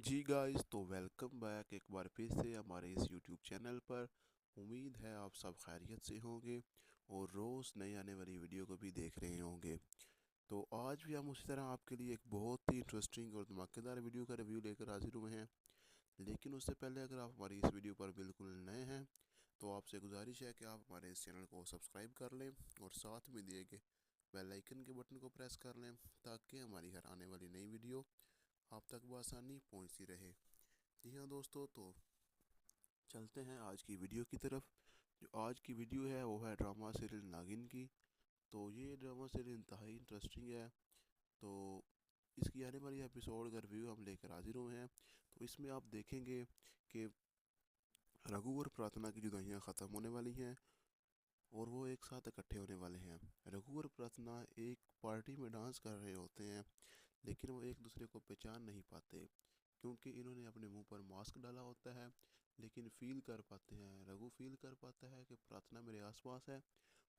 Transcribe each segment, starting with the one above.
जी guys, तो welcome back एक बार फिर से हमारे इस यूट्यूब चैनल पर। उम्मीद है आप सब खैरियत से होंगे और रोज़ नई आने वाली वीडियो को भी देख रहे होंगे। तो आज भी हम उसी तरह आपके लिए एक बहुत ही इंटरेस्टिंग और धमाकेदार वीडियो का रिव्यू लेकर हाजिर हुए हैं। लेकिन उससे पहले अगर आप हमारी इस वीडियो पर बिल्कुल नए हैं तो आपसे गुजारिश है कि आप हमारे इस चैनल को सब्सक्राइब कर लें और साथ में दिए गए बेल आइकन के बटन को प्रेस कर लें ताकि हमारी हर आने वाली नई वीडियो आप तक बआसानी पहुंचती रहे। जी हाँ दोस्तों, तो चलते हैं आज की वीडियो की तरफ। जो आज की वीडियो है वो है ड्रामा सीरियल नागिन की। तो ये ड्रामा सीरियल इंतहाई इंटरेस्टिंग है। तो इसकी आने वाली एपिसोड का रिव्यू हम लेकर हाजिर हुए हैं। तो इसमें आप देखेंगे कि रघु और प्रार्थना की जुदाइयाँ ख़त्म होने वाली हैं और वो एक साथ इकट्ठे होने वाले हैं। रघु और प्रार्थना एक पार्टी में डांस कर रहे होते हैं, लेकिन वो एक दूसरे को पहचान नहीं पाते क्योंकि इन्होंने अपने मुंह पर मास्क डाला होता है। लेकिन फील कर पाते हैं, रघु फील कर पाता है कि प्रार्थना मेरे आसपास है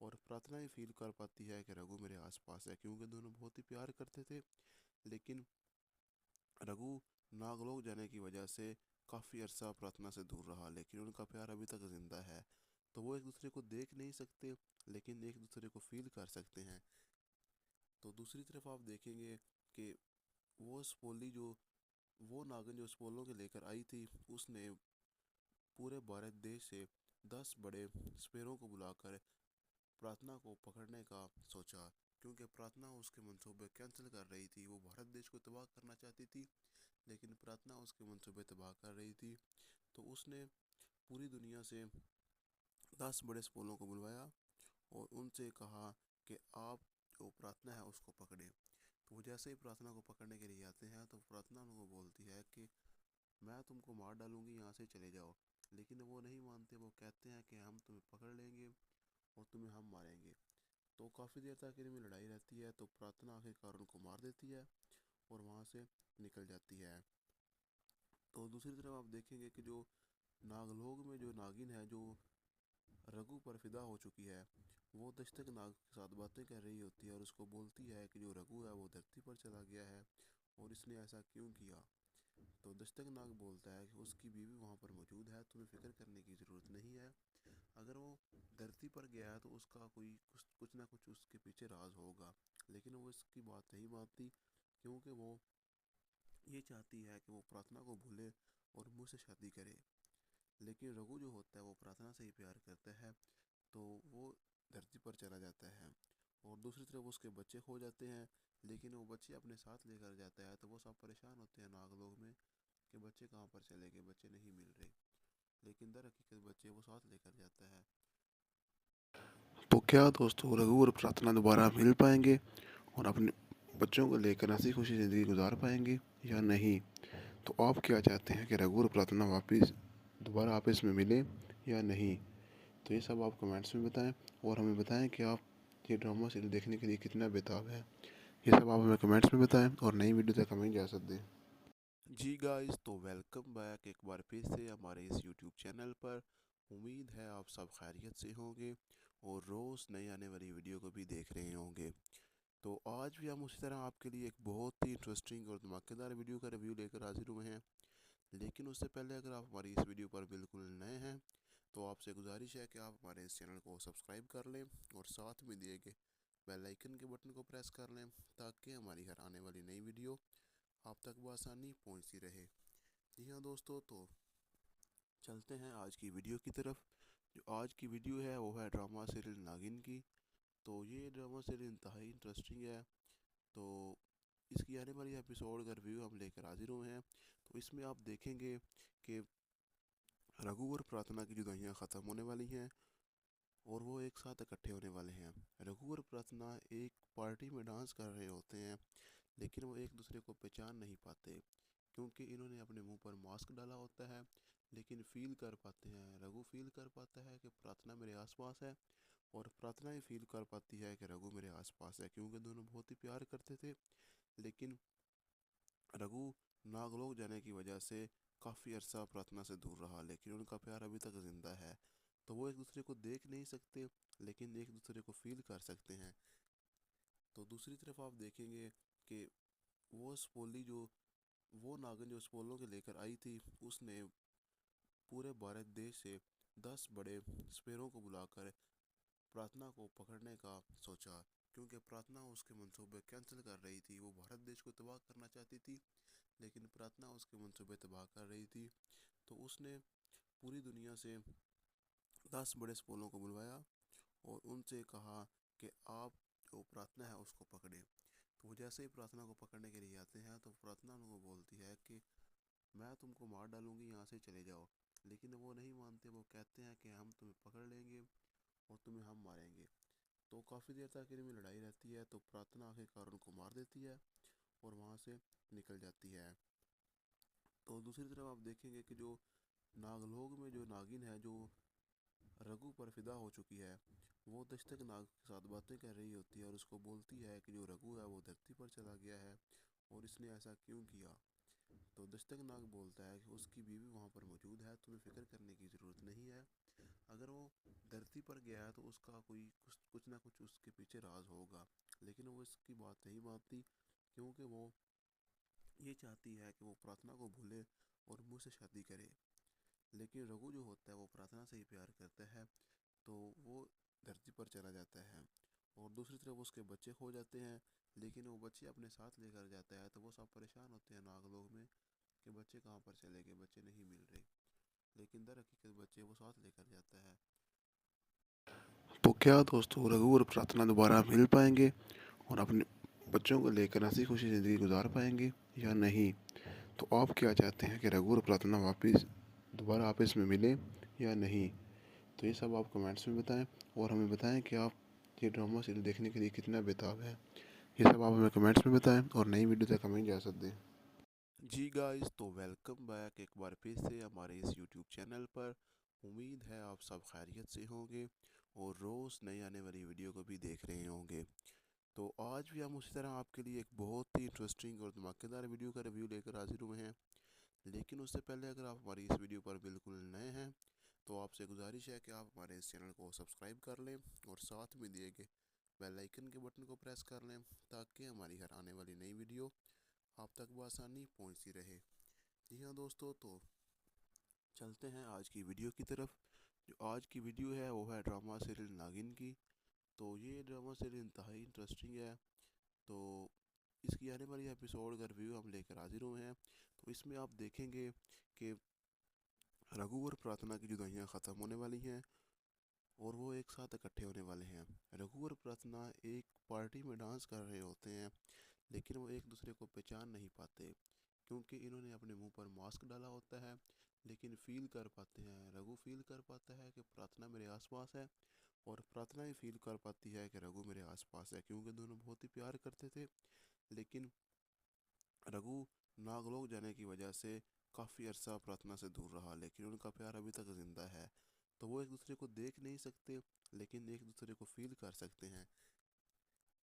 और प्रार्थना ही फील कर पाती है कि रघु मेरे आसपास है, क्योंकि दोनों बहुत ही प्यार करते थे। लेकिन रघु नागलोक जाने की वजह से काफ़ी अरसा प्रार्थना से दूर रहा, लेकिन उनका प्यार अभी तक ज़िंदा है। तो वो एक दूसरे को देख नहीं सकते लेकिन एक दूसरे को फील कर सकते हैं। तो दूसरी तरफ आप देखेंगे कि वो स्पोली जो वो नागिन जो स्पोलों के लेकर आई थी, उसने पूरे भारत देश से 10 बड़े स्पेरों को बुलाकर प्रार्थना को पकड़ने का सोचा, क्योंकि प्रार्थना उसके मंसूबे कैंसिल कर रही थी। वो भारत देश को तबाह करना चाहती थी लेकिन प्रार्थना उसके मंसूबे तबाह कर रही थी। तो उसने पूरी दुनिया से 10 बड़े स्पोलों को बुलवाया और उनसे कहा कि आप जो प्रार्थना है उसको पकड़े। तो वो जैसे ही प्रार्थना को पकड़ने के लिए आते हैं तो प्रार्थना उनको बोलती है कि मैं तुमको मार डालूंगी, यहाँ से चले जाओ। लेकिन वो नहीं मानते, वो कहते हैं कि हम तुम्हें पकड़ लेंगे और तुम्हें हम मारेंगे। तो काफ़ी देर तक इनमें लड़ाई रहती है, तो प्रार्थना आखिरकार उनको मार देती है और वहाँ से निकल जाती है। तो दूसरी तरफ आप देखेंगे कि जो नागलोक में जो नागिन है, जो रघु पर फिदा हो चुकी है, वो दस्तक नाग के साथ बातें कर रही होती है और उसको बोलती है कि जो रघु है वो धरती पर चला गया है और इसने ऐसा क्यों किया। तो दस्तक नाग बोलता है कि उसकी बीवी वहाँ पर मौजूद है, तुम्हें फिक्र करने की ज़रूरत नहीं है। अगर वो धरती पर गया है तो उसका कोई कुछ ना कुछ उसके पीछे राज होगा। लेकिन वो इसकी बात नहीं मानती क्योंकि वो ये चाहती है कि वो प्रार्थना को भूले और मुझसे शादी करे। लेकिन रघु जो होता है वो प्रार्थना से ही प्यार करता है, तो वो धरती पर चला जाता है और दूसरी तरफ उसके बच्चे खो जाते हैं। लेकिन वो बच्चे अपने साथ लेकर जाता है, तो वो सब परेशान होते हैं नागलोक में कि बच्चे कहाँ पर चले गए, बच्चे नहीं मिल रहे। लेकिन दर हकीकत बच्चे वो साथ लेकर जाता है। तो क्या दोस्तों, रघु और प्रार्थना दोबारा मिल पाएंगे और अपने बच्चों को लेकर हंसी खुशी ज़िंदगी गुजार पाएंगे या नहीं? तो आप क्या चाहते हैं कि रघु और प्रार्थना वापस दोबारा आपस में मिलें या नहीं? तो ये सब आप कमेंट्स में बताएं और हमें बताएं कि आप ये ड्रामा सीरियल देखने के लिए कितना बेताब है। ये सब आप हमें कमेंट्स में बताएं और नई वीडियो तक हमें इजाज़त दें। जी गाइस, तो वेलकम बैक एक बार फिर से हमारे इस यूट्यूब चैनल पर। उम्मीद है आप सब खैरियत से होंगे और रोज़ नई आने वाली वीडियो को भी देख रहे होंगे। तो आज भी हम उसी तरह आपके लिए एक बहुत ही इंटरेस्टिंग और धमाकेदार वीडियो का रिव्यू लेकर हाजिर हुए हैं। लेकिन उससे पहले अगर आप हमारी इस वीडियो पर बिल्कुल नए हैं तो आपसे गुजारिश है कि आप हमारे इस चैनल को सब्सक्राइब कर लें और साथ में दिए गए बेल आइकन के बटन को प्रेस कर लें ताकि हमारी हर आने वाली नई वीडियो आप तक बआसानी पहुंचती रहे। जी हाँ दोस्तों, तो चलते हैं आज की वीडियो की तरफ। जो आज की वीडियो है वो है ड्रामा सीरियल नागिन की। तो ये ड्रामा सीरियल इंतहाई इंटरेस्टिंग है। तो इसकी आने वाली एपिसोड का रिव्यू हम लेकर हाजिर हुए हैं। तो इसमें आप देखेंगे कि रघु और प्रार्थना की जुदाइयाँ ख़त्म होने वाली हैं और वो एक साथ इकट्ठे होने वाले हैं। रघु और प्रार्थना एक पार्टी में डांस कर रहे होते हैं, लेकिन वो एक दूसरे को पहचान नहीं पाते क्योंकि इन्होंने अपने मुंह पर मास्क डाला होता है। लेकिन फील कर पाते हैं, रघु फील कर पाता है कि प्रार्थना मेरे आसपास है और प्रार्थना ही फील कर पाती है कि रघु मेरे आसपास है, क्योंकि दोनों बहुत ही प्यार करते थे। लेकिन रघु नागलोक जाने की वजह से काफ़ी अरसा प्रार्थना से दूर रहा, लेकिन उनका प्यार अभी तक ज़िंदा है। तो वो एक दूसरे को देख नहीं सकते लेकिन एक दूसरे को फील कर सकते हैं। तो दूसरी तरफ आप देखेंगे कि वो स्पोली जो वो नागिन जो स्पोलों के लेकर आई थी उसने पूरे भारत देश से 10 बड़े स्पेरों को बुलाकर प्रार्थना को पकड़ने का सोचा, क्योंकि प्रार्थना उसके मंसूबे कैंसिल कर रही थी। वो भारत देश को तबाह करना चाहती थी, लेकिन प्रार्थना उसके मंसूबे तबाह कर रही थी। तो उसने पूरी दुनिया से 10 बड़े स्पोलों को बुलवाया और उनसे कहा कि आप जो प्रार्थना है उसको पकड़े। तो वो जैसे ही प्रार्थना को पकड़ने के लिए आते हैं तो प्रार्थना उनको बोलती है कि मैं तुमको मार डालूंगी, यहाँ से चले जाओ। लेकिन वो नहीं मानते, वो कहते हैं कि हम तुम्हें पकड़ लेंगे और तुम्हें हम मारेंगे। तो काफ़ी देर तक इनमें लड़ाई रहती है, तो प्रार्थना आखिरकार उनको मार देती है और वहाँ से निकल जाती है। तो दूसरी तरफ आप देखेंगे कि जो नागलोक में जो नागिन है, जो रघु पर फिदा हो चुकी है, वो दस्तक नाग के साथ बातें कर रही होती है और उसको बोलती है कि जो रघु है वो धरती पर चला गया है और इसने ऐसा क्यों किया। तो दस्तक नाग बोलता है कि उसकी बीवी वहाँ पर मौजूद है, तुम्हें फिक्र करने की ज़रूरत नहीं है। अगर वो धरती पर गया है तो उसका कोई कुछ ना कुछ उसके पीछे राज होगा। लेकिन वो इसकी बात नहीं मानती, क्योंकि वो ये चाहती है कि वो प्रार्थना को भूले और मुझसे शादी करे। लेकिन रघु जो होता है वो प्रार्थना से ही प्यार करता है, तो वो धरती पर चला जाता है। और दूसरी तरफ उसके बच्चे खो जाते हैं, लेकिन वो बच्चे अपने साथ लेकर जाता है। तो वो सब परेशान होते हैं नागलोक में कि बच्चे कहाँ पर चले गए, बच्चे नहीं मिल रहे। लेकिन दर हकीकत बच्चे वो साथ लेकर जाता है। तो क्या दोस्तों, रघु और प्रार्थना दोबारा मिल पाएंगे और अपने बच्चों को लेकर हंसी खुशी ज़िंदगी गुजार पाएंगे या नहीं? तो आप क्या चाहते हैं कि रघु और प्रार्थना वापस दोबारा आपस में मिले या नहीं? तो ये सब आप कमेंट्स में बताएं और हमें बताएं कि आप ये ड्रामा सीरियल देखने के लिए कितना बेताब है। ये सब आप हमें कमेंट्स में बताएं और नई वीडियो तक हमें इजाज़त दें। जी गाइस, तो वेलकम बैक एक बार फिर से हमारे इस यूट्यूब चैनल पर। उम्मीद है आप सब खैरियत से होंगे और रोज़ नई आने वाली वीडियो को भी देख रहे होंगे। तो आज भी हम उसी तरह आपके लिए एक बहुत ही इंटरेस्टिंग और धमाकेदार वीडियो का रिव्यू लेकर हाजिर हुए हैं। लेकिन उससे पहले अगर आप हमारी इस वीडियो पर बिल्कुल नए हैं तो आपसे गुजारिश है कि आप हमारे इस चैनल को सब्सक्राइब कर लें और साथ में दिए गए बेल आइकन के बटन को प्रेस कर लें, ताकि हमारी हर आने वाली नई वीडियो आप तक बआसानी पहुंचती रहे। जी हाँ दोस्तों, तो चलते हैं आज की वीडियो की तरफ। जो आज की वीडियो है वो है ड्रामा सीरियल नागिन की। तो ये ड्रामा सीरियल इंतहाई इंटरेस्टिंग है। तो इसकी आने वाली एपिसोड का रिव्यू हम लेकर हाजिर हुए हैं। तो इसमें आप देखेंगे कि रघु और प्रार्थना की जुदाइयाँ ख़त्म होने वाली हैं और वो एक साथ इकट्ठे होने वाले हैं। रघु और प्रार्थना एक पार्टी में डांस कर रहे होते हैं, लेकिन वो एक दूसरे को पहचान नहीं पाते, क्योंकि इन्होंने अपने मुंह पर मास्क डाला होता है। लेकिन फील कर पाते हैं, रघु फील कर पाता है कि प्रार्थना मेरे आसपास है और प्रार्थना ही फील कर पाती है कि रघु मेरे आसपास है, क्योंकि दोनों बहुत ही प्यार करते थे। लेकिन रघु नागलोक जाने की वजह से काफ़ी अरसा प्रार्थना से दूर रहा, लेकिन उनका प्यार अभी तक ज़िंदा है। तो वो एक दूसरे को देख नहीं सकते, लेकिन एक दूसरे को फील कर सकते हैं।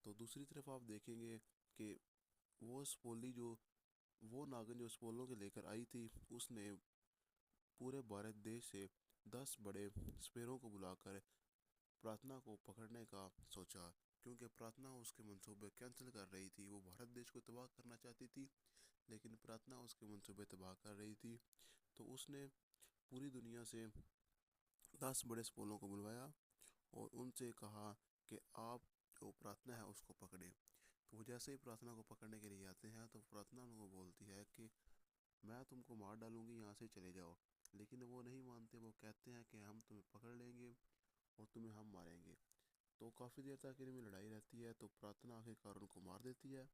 तो दूसरी तरफ आप देखेंगे कि वो स्पोली जो वो नागिन जो स्पोलों के लेकर आई थी उसने पूरे भारत देश से 10 बड़े स्पेरों को बुलाकर प्रार्थना को पकड़ने का सोचा, क्योंकि प्रार्थना उसके मंसूबे कैंसिल कर रही थी। वो भारत देश को तबाह करना चाहती थी, लेकिन प्रार्थना उसके मंसूबे तबाह कर रही थी। तो उसने पूरी दुनिया से 10 बड़े स्पोलों को बुलवाया और उनसे कहा कि आप जो प्रार्थना है उसको पकड़े। तो वो जैसे ही प्रार्थना को पकड़ने के लिए आते हैं तो प्रार्थना उनको बोलती है कि मैं तुमको मार डालूंगी, यहाँ से चले जाओ। लेकिन वो नहीं मानते, वो कहते हैं कि हम तुम्हें पकड़ लेंगे और तुम्हें हम मारेंगे। तो काफ़ी देर तक इनमें लड़ाई रहती है, तो प्रार्थना आखिरकार उनको मार देती है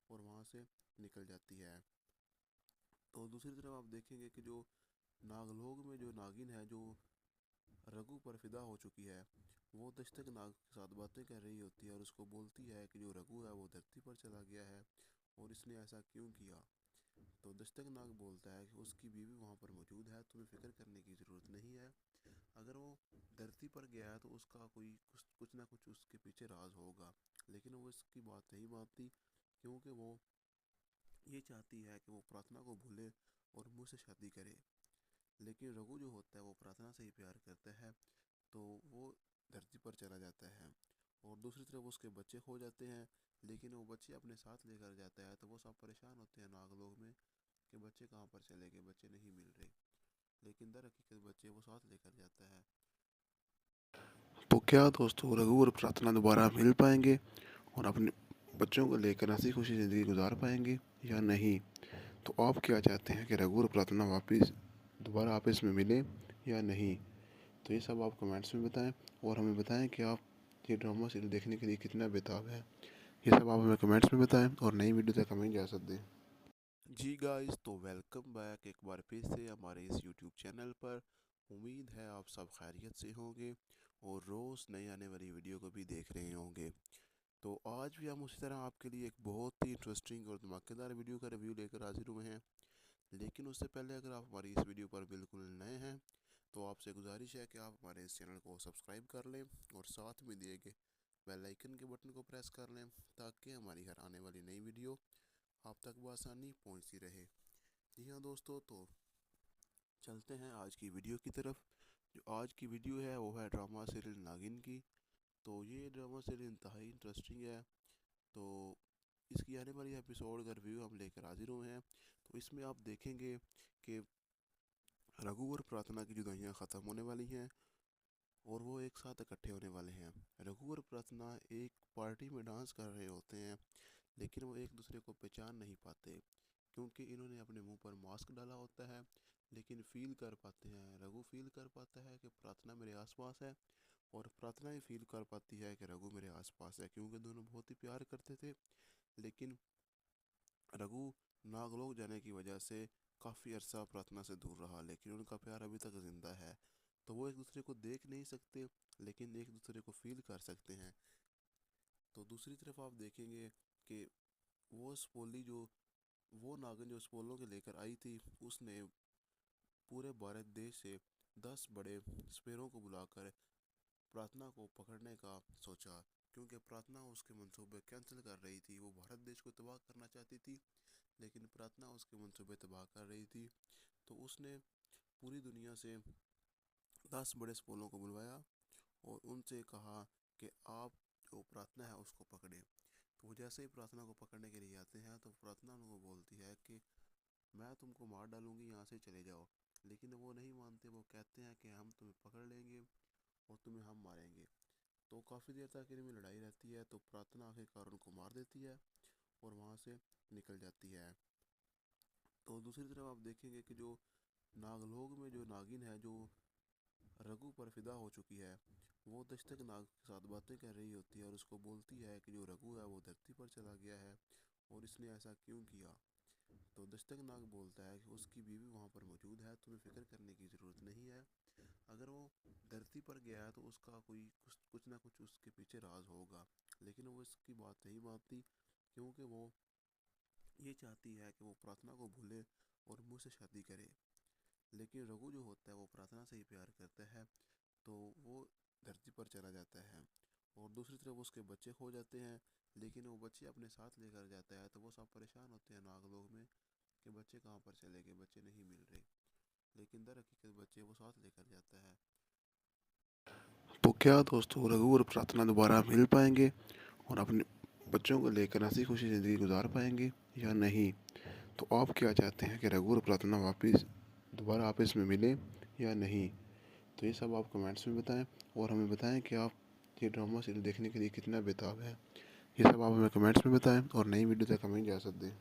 और वहाँ से निकल जाती है। तो दूसरी तरफ आप देखेंगे कि जो नागलोक में जो नागिन है, जो रघु पर फिदा हो चुकी है, वो दस्तक नाग के साथ बातें कर रही होती है और उसको बोलती है कि जो रघु है वो धरती पर चला गया है और इसने ऐसा क्यों किया। तो दस्तक नाग बोलता है कि उसकी बीवी वहाँ पर मौजूद है, तुम्हें फिक्र करने की ज़रूरत नहीं है। अगर वो धरती पर गया है तो उसका कोई कुछ ना कुछ उसके पीछे राज होगा। लेकिन वो इसकी बात नहीं मानती, क्योंकि वो ये चाहती है कि वो प्रार्थना को भूले और मुझसे शादी करे। लेकिन रघु जो होता है वो प्रार्थना से ही प्यार करता है, तो वो धरती पर चला जाता है और दूसरी तरफ उसके बच्चे खो जाते हैं। लेकिन वो बच्चे अपने साथ लेकर जाता है, तो वो सब परेशान होते हैं नागलोक में कि बच्चे कहाँ पर चले गए, बच्चे नहीं मिल रहे, लेकिन दर हकीकत बच्चे वो साथ लेकर जाता है। तो क्या दोस्तों रघु और प्रार्थना दोबारा मिल पाएंगे और अपने बच्चों को लेकर हंसी खुशी ज़िंदगी गुजार पाएंगे या नहीं? तो आप क्या चाहते हैं कि रघु और प्रार्थना वापस दोबारा आपस में मिले या नहीं? तो ये सब आप कमेंट्स में बताएं और हमें बताएं कि आप ये ड्रामा सीरियल देखने के लिए कितना बेताब है। ये सब आप हमें कमेंट्स में बताएं और नई वीडियो तक हमें इजाज़त दें। जी गाइस, तो वेलकम बैक एक बार फिर से हमारे इस यूट्यूब चैनल पर। उम्मीद है आप सब खैरियत से होंगे और रोज़ नई आने वाली वीडियो को भी देख रहे होंगे। तो आज भी हम उसी तरह आपके लिए एक बहुत ही इंटरेस्टिंग और धमाकेदार वीडियो का रिव्यू लेकर हाजिर हुए हैं। लेकिन उससे पहले अगर आप हमारी इस वीडियो पर बिल्कुल नए हैं तो आपसे गुजारिश है कि आप हमारे इस चैनल को सब्सक्राइब कर लें और साथ में दिए गए बेल आइकन के बटन को प्रेस कर लें ताकि हमारी हर आने वाली नई वीडियो आप तक बआसानी पहुंचती रहे। जी हाँ दोस्तों, तो चलते हैं आज की वीडियो की तरफ। जो आज की वीडियो है वो है ड्रामा सीरियल नागिन की। तो ये ड्रामा सीरियल इंतहाई इंटरेस्टिंग है। तो इसकी आने वाली एपिसोड का रिव्यू हम लेकर हाजिर हुए हैं। तो इसमें आप देखेंगे कि रघु और प्रार्थना की जुदाइयाँ ख़त्म होने वाली हैं और वो एक साथ इकट्ठे होने वाले हैं। रघु और प्रार्थना एक पार्टी में डांस कर रहे होते हैं, लेकिन वो एक दूसरे को पहचान नहीं पाते क्योंकि इन्होंने अपने मुंह पर मास्क डाला होता है। लेकिन फील कर पाते हैं, रघु फील कर पाता है कि प्रार्थना मेरे आसपास है और प्रार्थना ही फील कर पाती है कि रघु मेरे आसपास है, क्योंकि दोनों बहुत ही प्यार करते थे। लेकिन रघु नागलोक जाने की वजह से काफ़ी अरसा प्रार्थना से दूर रहा, लेकिन उनका प्यार अभी तक ज़िंदा है। तो वो एक दूसरे को देख नहीं सकते लेकिन एक दूसरे को फील कर सकते हैं। तो दूसरी तरफ आप देखेंगे कि वो स्पोली जो वो नागिन जो स्पोलों के लेकर आई थी, उसने पूरे भारत देश से 10 बड़े स्पेरों को बुलाकर प्रार्थना को पकड़ने का सोचा, क्योंकि प्रार्थना उसके मंसूबे कैंसिल कर रही थी। वो भारत देश को तबाह करना चाहती थी लेकिन प्रार्थना उसके मंसूबे तबाह कर रही थी। तो उसने पूरी दुनिया से 10 बड़े स्पोलों को बुलवाया और उनसे कहा कि आप जो प्रार्थना है उसको पकड़े। तो वो जैसे ही प्रार्थना को पकड़ने के लिए आते हैं तो प्रार्थना उनको बोलती है कि मैं तुमको मार डालूंगी, यहाँ से चले जाओ। लेकिन वो नहीं मानते, वो कहते हैं कि हम तुम्हें पकड़ लेंगे और तुम्हें हम मारेंगे। तो काफ़ी देर तक इनमें लड़ाई रहती है, तो प्रार्थना आखिरकार उनको मार देती है और वहाँ से निकल जाती है। तो दूसरी तरफ आप देखेंगे कि जो नागलोक में जो नागिन है, जो रघु पर फिदा हो चुकी है, वो दस्तक नाग के साथ बातें कर रही होती है और उसको बोलती है कि जो रघु है वो धरती पर चला गया है और इसने ऐसा क्यों किया। तो दस्तक नाग बोलता है कि उसकी बीवी वहाँ पर मौजूद है, तुम्हें फिक्र करने की ज़रूरत नहीं है। अगर वो धरती पर गया है तो उसका कोई कुछ ना कुछ उसके पीछे राज होगा। लेकिन वो इसकी बात नहीं मानती क्योंकि वो ये चाहती है कि वो प्रार्थना को भूले और मुझसे शादी करे। लेकिन रघु जो होता है वो प्रार्थना से ही प्यार करता है, तो वो धरती पर चला जाता है और दूसरी तरफ उसके बच्चे खो जाते हैं। लेकिन वो बच्चे अपने साथ लेकर जाता है, तो वो सब परेशान होते हैं नागलोक में कि बच्चे कहाँ पर चले गए, बच्चे नहीं मिल रहे, लेकिन दर हकीकत बच्चे वो साथ लेकर जाता है। तो क्या दोस्तों रघु और प्रार्थना दोबारा मिल पाएंगे और अपने बच्चों को लेकर हंसी खुशी ज़िंदगी गुजार पाएंगे या नहीं? तो आप क्या चाहते हैं कि रघु और प्रार्थना वापस दोबारा आपस में मिले या नहीं? तो ये सब आप कमेंट्स में बताएं और हमें बताएं कि आप ये ड्रामा सीरियल देखने के लिए कितना बेताब है। ये सब आप हमें कमेंट्स में बताएं और नई वीडियो तक हमें इजाज़त दें।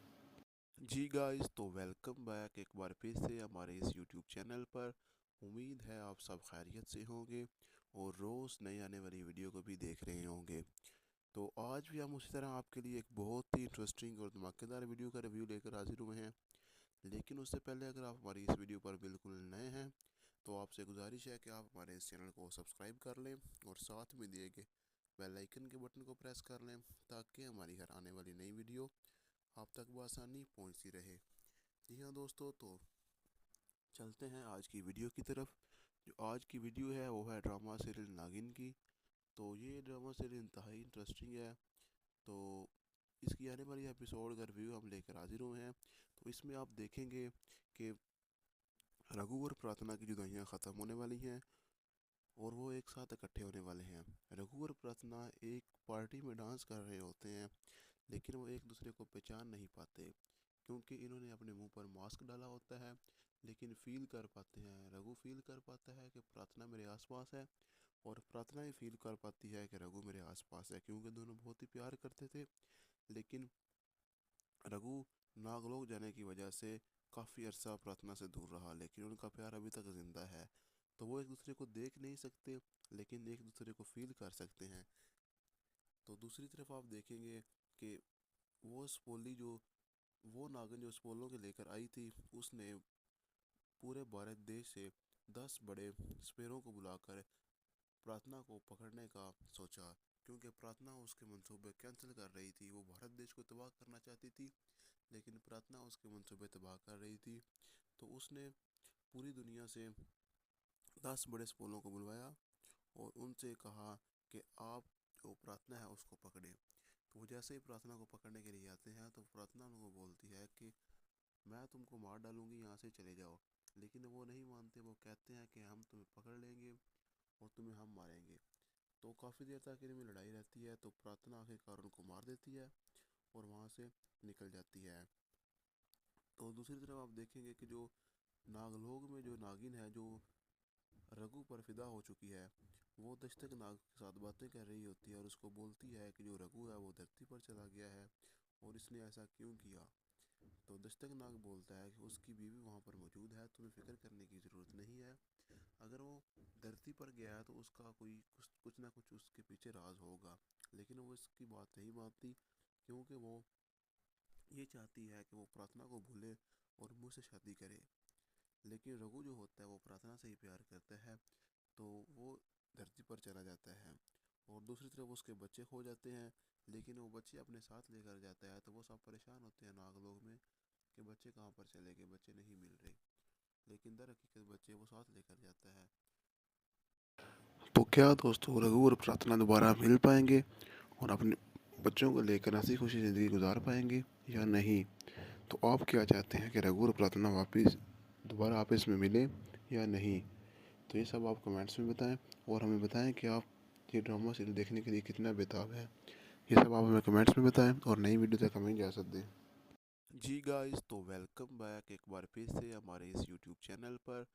जी गाइस, तो वेलकम बैक एक बार फिर से हमारे इस यूट्यूब चैनल पर। उम्मीद है आप सब खैरियत से होंगे और रोज़ नई आने वाली वीडियो को भी देख रहे होंगे। तो आज भी हम उसी तरह आपके लिए एक बहुत ही इंटरेस्टिंग और धमाकेदार वीडियो का रिव्यू लेकर हाजिर हुए हैं। लेकिन उससे पहले अगर आप हमारी इस वीडियो पर बिल्कुल नए हैं तो आपसे गुजारिश है कि आप हमारे इस चैनल को सब्सक्राइब कर लें और साथ में दिए गए बेल आइकन के बटन को प्रेस कर लें ताकि हमारी हर आने वाली नई वीडियो आप तक बआसानी पहुंचती रहे। जी हाँ दोस्तों, तो चलते हैं आज की वीडियो की तरफ। जो आज की वीडियो है वो है ड्रामा सीरियल नागिन की। तो ये ड्रामा सीरियल इंतहाई इंटरेस्टिंग है। तो इसकी आने वाली एपिसोड का रिव्यू हम लेकर हाजिर हुए हैं। तो इसमें आप देखेंगे कि रघु और प्रार्थना की जुदाइयाँ ख़त्म होने वाली हैं और वो एक साथ इकट्ठे होने वाले हैं। रघु और प्रार्थना एक पार्टी में डांस कर रहे होते हैं, लेकिन वो एक दूसरे को पहचान नहीं पाते क्योंकि इन्होंने अपने मुंह पर मास्क डाला होता है, लेकिन फील कर पाते हैं, रघु फील कर पाता है कि प्रार्थना मेरे आसपास है, और प्रार्थना ही फील कर पाती है कि रघु मेरे आसपास है, क्योंकि दोनों बहुत ही प्यार करते थे। लेकिन रघु नागलोक जाने की वजह से काफ़ी अरसा प्रार्थना से दूर रहा, लेकिन उनका प्यार अभी तक जिंदा है। तो वो एक दूसरे को देख नहीं सकते, लेकिन एक दूसरे को फील कर सकते हैं। तो दूसरी तरफ आप देखेंगे कि वो स्पोली जो वो नागिन जो स्पोलों के लेकर आई थी, उसने पूरे भारत देश से 10 बड़े स्पेरों को बुलाकर प्रार्थना को पकड़ने का सोचा, क्योंकि प्रार्थना उसके मंसूबे कैंसिल कर रही थी। वो भारत देश को तबाह करना चाहती थी, लेकिन प्रार्थना उसके मंसूबे तबाह कर रही थी। तो उसने पूरी दुनिया से 10 बड़े स्पोलों को बुलवाया और उनसे कहा कि आप जो प्रार्थना है उसको पकड़े। तो वो जैसे ही प्रार्थना को पकड़ने के लिए आते हैं, तो प्रार्थना उनको बोलती है कि मैं तुमको मार डालूंगी, यहाँ से चले जाओ। लेकिन वो नहीं मानते, वो कहते हैं कि हम तुम्हें पकड़ लेंगे और तुम्हें हम मारेंगे। तो काफ़ी देर तक इनमें लड़ाई रहती है, तो प्रार्थना आखिरकार उनको मार देती है और वहाँ से निकल जाती है। तो दूसरी तरफ आप देखेंगे कि जो नागलोक में जो नागिन है, जो रघु पर फिदा हो चुकी है, वो दस्तक नाग के साथ बातें कर रही होती है और उसको बोलती है कि जो रघु है वो धरती पर चला गया है और इसने ऐसा क्यों किया। तो दस्तक नाग बोलता है कि उसकी बीवी वहाँ पर मौजूद है, तुम्हें फिक्र करने की ज़रूरत नहीं है। अगर वो धरती पर गया है तो उसका कोई कुछ ना कुछ उसके पीछे राज होगा। लेकिन वो इसकी बात नहीं मानती, क्योंकि वो ये चाहती है कि वो प्रार्थना को भूले और मुझसे शादी करे। लेकिन रघु जो होता है वो प्रार्थना से ही प्यार करता है, तो वो धरती पर चला जाता है। और दूसरी तरफ उसके बच्चे खो जाते हैं, लेकिन वो बच्चे अपने साथ लेकर जाता है। तो वो सब परेशान होते हैं नागलोक में कि बच्चे कहाँ पर चले गए, बच्चे नहीं मिल रहे। लेकिन दर हकीकत बच्चे वो साथ लेकर जाता है। तो क्या दोस्तों, रघु और प्रार्थना दोबारा मिल पाएंगे और अपने बच्चों को लेकर हंसी खुशी ज़िंदगी गुजार पाएंगे या नहीं? तो आप क्या चाहते हैं कि रघु और प्रार्थना वापस दोबारा आपस में मिले या नहीं? तो ये सब आप कमेंट्स में बताएं, और हमें बताएं कि आप ये ड्रामा सीरियल देखने के लिए कितना बेताब है। ये सब आप हमें कमेंट्स में बताएं और नई वीडियो तक हमें इजाज़त दें। जी गाइस, तो वेलकम बैक एक बार फिर से हमारे इस यूट्यूब चैनल पर।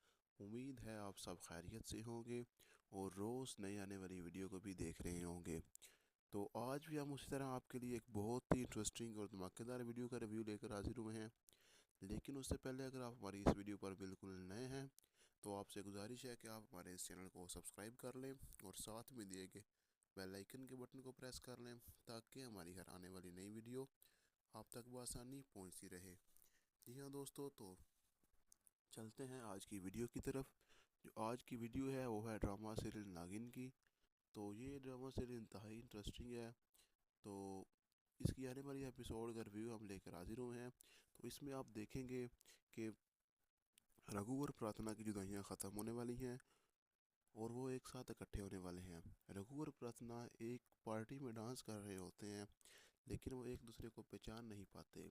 उम्मीद है आप सब खैरियत से होंगे और रोज़ नई आने वाली वीडियो को भी देख रहे होंगे। तो आज भी हम उसी तरह आपके लिए एक बहुत ही इंटरेस्टिंग और धमाकेदार वीडियो का रिव्यू लेकर हाजिर हुए हैं। लेकिन उससे पहले अगर आप हमारी इस वीडियो पर बिल्कुल नए हैं, तो आपसे गुजारिश है कि आप हमारे इस चैनल को सब्सक्राइब कर लें और साथ में दिए गए बेल आइकन के बटन को प्रेस कर लें, ताकि हमारी हर आने वाली नई वीडियो आप तक बआसानी पहुंचती रहे। जी हाँ दोस्तों, तो चलते हैं आज की वीडियो की तरफ। जो आज की वीडियो है वो है ड्रामा सीरियल नागिन की। तो ये ड्रामा सीरियल इंतहाई इंटरेस्टिंग है। तो इसकी आने वाली एपिसोड का रिव्यू हम लेकर हाजिर हुए हैं। तो इसमें आप देखेंगे कि रघु और प्रार्थना की जुदाइयाँ ख़त्म होने वाली हैं और वो एक साथ इकट्ठे होने वाले हैं। रघु और प्रार्थना एक पार्टी में डांस कर रहे होते हैं, लेकिन वो एक दूसरे को पहचान नहीं पाते,